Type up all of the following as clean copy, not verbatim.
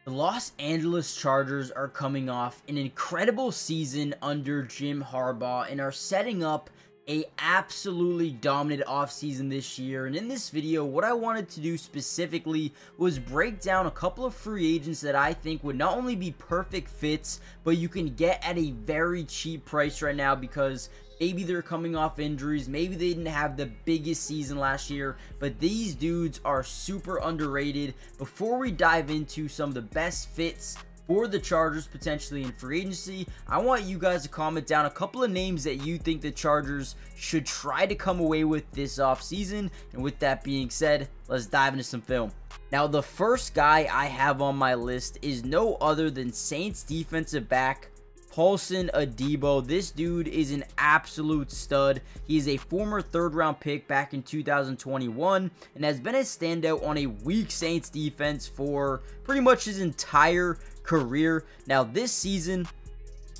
The Los Angeles Chargers are coming off an incredible season under Jim Harbaugh and are setting up a absolutely dominant offseason this year. And in this video, what I wanted to do specifically was break down a couple of free agents that I think would not only be perfect fits, but you can get at a very cheap price right now because maybe they're coming off injuries, maybe they didn't have the biggest season last year, but these dudes are super underrated. Before we dive into some of the best fits for the Chargers potentially in free agency, I want you guys to comment down a couple of names that you think the Chargers should try to come away with this offseason. And with that being said, let's dive into some film. Now, the first guy I have on my list is no other than Saints defensive back Paulson Adebo. This dude is an absolute stud. He is a former third-round pick back in 2021 and has been a standout on a weak Saints defense for pretty much his entire career. Now, this season,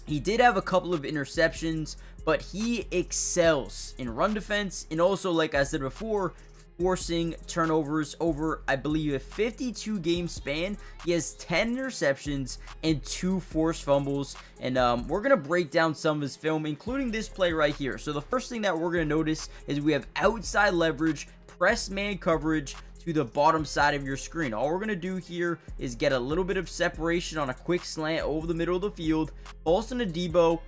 he did have a couple of interceptions, but he excels in run defense and also, like I said before, forcing turnovers over, I believe, a 52-game span. He has 10 interceptions and 2 forced fumbles, and we're going to break down some of his film, including this play right here. So the first thing that we're going to notice is we have outside leverage, press man coverage to the bottom side of your screen. All we're going to do here is get a little bit of separation on a quick slant over the middle of the field. Paulson Adebo,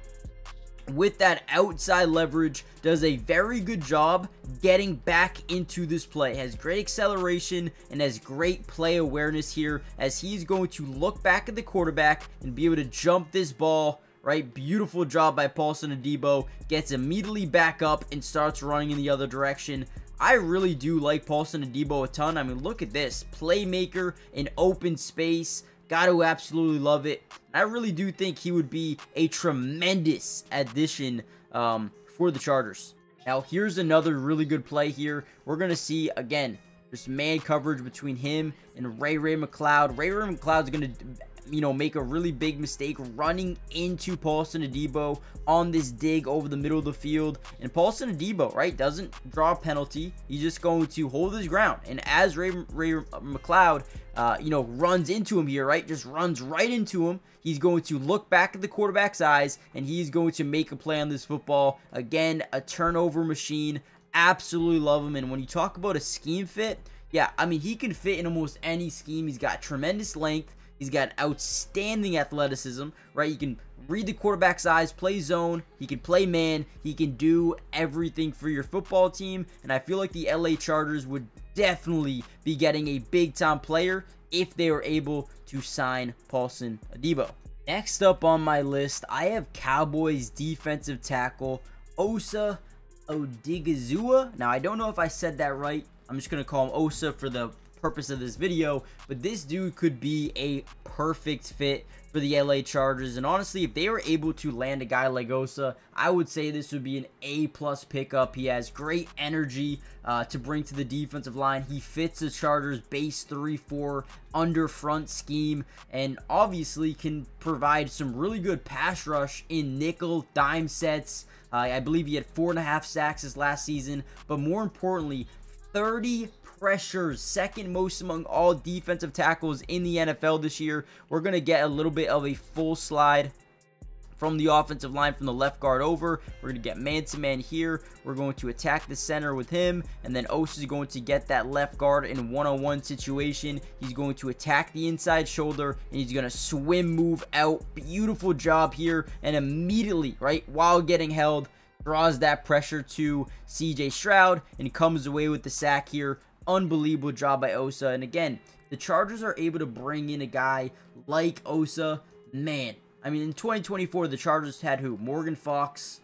with that outside leverage, does a very good job getting back into this play. Has great acceleration and has great play awareness here as he's going to look back at the quarterback and be able to jump this ball. Right, beautiful job by Paulson Adebo. Gets immediately back up and starts running in the other direction. I really do like Paulson Adebo a ton. I mean, look at this. Playmaker in open space. Got to absolutely love it. I really do think he would be a tremendous addition for the Chargers. Now, here's another really good play here. We're going to see, again, just man coverage between him and Ray McCloud. Ray McCloud's going to, make a really big mistake running into Paulson Adebo on this dig over the middle of the field. And Paulson Adebo, right, doesn't draw a penalty. He's just going to hold his ground. And as Ray McCloud, runs into him here, right, just runs right into him, he's going to look back at the quarterback's eyes, and he's going to make a play on this football. Again, a turnover machine. Absolutely love him. And when you talk about a scheme fit, yeah, I mean, he can fit in almost any scheme. He's got tremendous length. He's got outstanding athleticism, right? You can read the quarterback's eyes, play zone. He can play man. He can do everything for your football team. And I feel like the LA Chargers would definitely be getting a big-time player if they were able to sign Paulson Adebo. Next up on my list, I have Cowboys defensive tackle Osa Odigizua. Now, I don't know if I said that right. I'm just going to call him Osa for the purpose of this video, but this dude could be a perfect fit for the LA Chargers. And honestly, if they were able to land a guy like Osa, I would say this would be an A+ pickup. He has great energy to bring to the defensive line. He fits the Chargers base 3-4 under front scheme, and obviously can provide some really good pass rush in nickel dime sets. I believe he had 4.5 sacks this last season, but more importantly, 30 pressures, second most among all defensive tackles in the NFL this year. We're going to get a little bit of a full slide from the offensive line from the left guard over. We're going to get man-to-man here. We're going to attack the center with him, and then Osa is going to get that left guard in a one-on-one situation. He's going to attack the inside shoulder, and he's going to swim move out. Beautiful job here, and immediately, right, while getting held, draws that pressure to CJ Stroud and comes away with the sack here. Unbelievable job by Osa. And again, the Chargers are able to bring in a guy like Osa. Man, I mean, in 2024, the Chargers had who? Morgan Fox,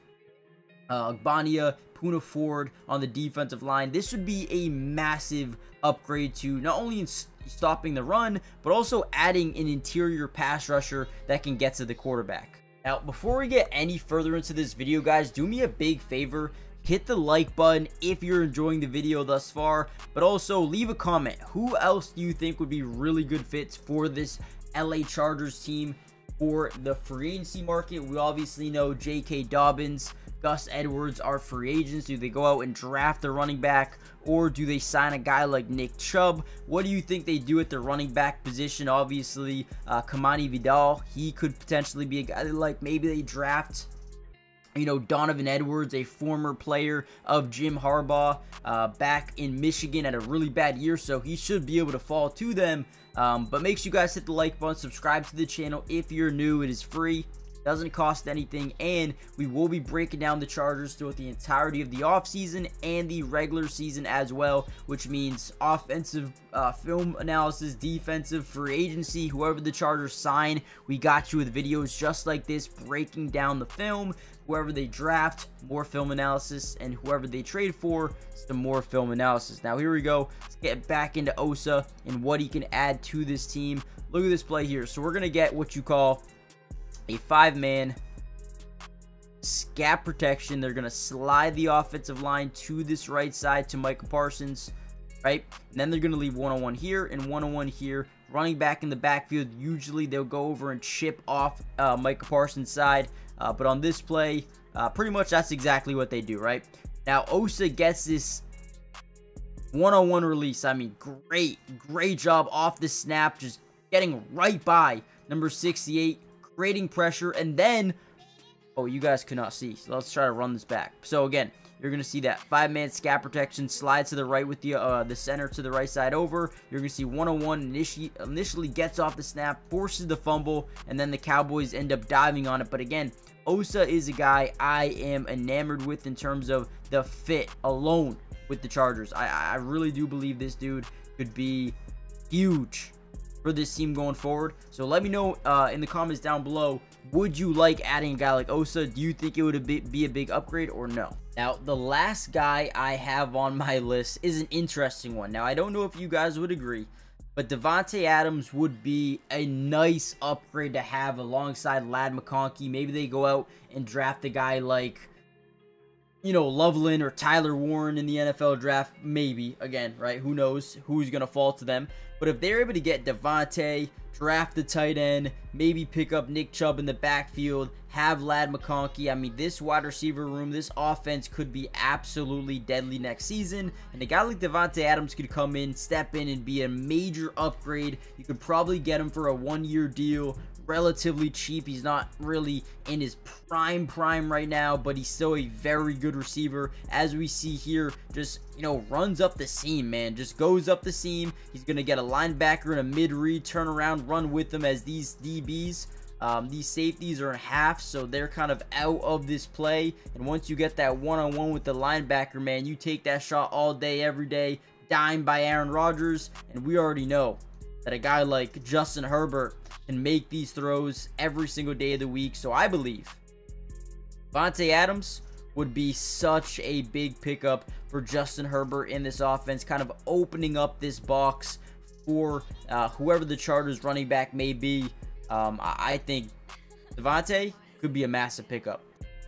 Agbania, Puna Ford on the defensive line. This would be a massive upgrade to not only stopping the run, but also adding an interior pass rusher that can get to the quarterback. Now, before we get any further into this video, guys, do me a big favor. Hit the like button if you're enjoying the video thus far, but also leave a comment. Who else do you think would be really good fits for this LA Chargers team for the free agency market? We obviously know J.K. Dobbins, Gus Edwards are free agents? Do they go out and draft a running back, or do they sign a guy like Nick Chubb? What do you think they do at the running back position? Obviously, Kamani Vidal, he could potentially be a guy that, like, maybe they draft, you know, Donovan Edwards, a former player of Jim Harbaugh, back in Michigan, had a really bad year, so he should be able to fall to them. But make sure you guys hit the like button, subscribe to the channel if you're new. It is free, doesn't cost anything, and we will be breaking down the Chargers throughout the entirety of the offseason and the regular season as well, which means offensive film analysis, defensive, free agency, whoever the Chargers sign, we got you with videos just like this breaking down the film. Whoever they draft, more film analysis, and whoever they trade for, some more film analysis. Now here we go. Let's get back into Osa and what he can add to this team. Look at this play here. So we're going to get what you call a 5-man scat protection. They're going to slide the offensive line to this right side to Micah Parsons, right? And then they're going to leave 1-on-1 here and 1-on-1 here. Running back in the backfield, usually they'll go over and chip off Micah Parsons' side. But on this play, pretty much that's exactly what they do, right? Now, Osa gets this one-on-one release. I mean, great job off the snap, just getting right by number 68, creating pressure, and then, oh, you guys cannot see, so let's try to run this back. So again, you're going to see that 5-man scat protection, slide to the right with the center to the right side over. You're going to see 1-on-1 initially gets off the snap, forces the fumble, and then the Cowboys end up diving on it. But again, Osa is a guy I am enamored with in terms of the fit alone with the Chargers. I really do believe this dude could be huge for this team going forward. So let me know in the comments down below, would you like adding a guy like Osa? Do you think it would be a big upgrade or no? Now, the last guy I have on my list is an interesting one. Now, I don't know if you guys would agree, but Davante Adams would be a nice upgrade to have alongside Ladd McConkey. Maybe they go out and draft a guy like, you know, Loveland or Tyler Warren in the NFL draft. Maybe, again, right? Who knows who's going to fall to them. But if they're able to get Davante, draft the tight end, maybe pick up Nick Chubb in the backfield, have Ladd McConkey, I mean, this wide receiver room, this offense could be absolutely deadly next season. And a guy like Davante Adams could come in, step in, and be a major upgrade. You could probably get him for a 1-year deal, relatively cheap. He's not really in his prime right now, but he's still a very good receiver. As we see here, just, you know, runs up the seam, man, just goes up the seam. He's gonna get a linebacker in a mid-read, turn around, run with them, as these DBs, these safeties are in half, so they're kind of out of this play. And once you get that one-on-one with the linebacker, man, you take that shot all day, every day. Dime by Aaron Rodgers, and we already know that a guy like Justin Herbert can make these throws every single day of the week. So I believe Davante Adams would be such a big pickup for Justin Herbert in this offense, kind of opening up this box for whoever the Chargers running back may be. I think Davante could be a massive pickup.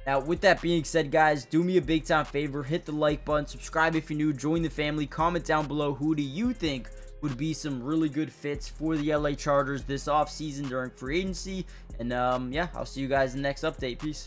Now, with that being said, guys, do me a big time favor, hit the like button, subscribe if you're new, join the family, comment down below who do you think would be some really good fits for the LA Chargers this offseason during free agency. And yeah, I'll see you guys in the next update. Peace.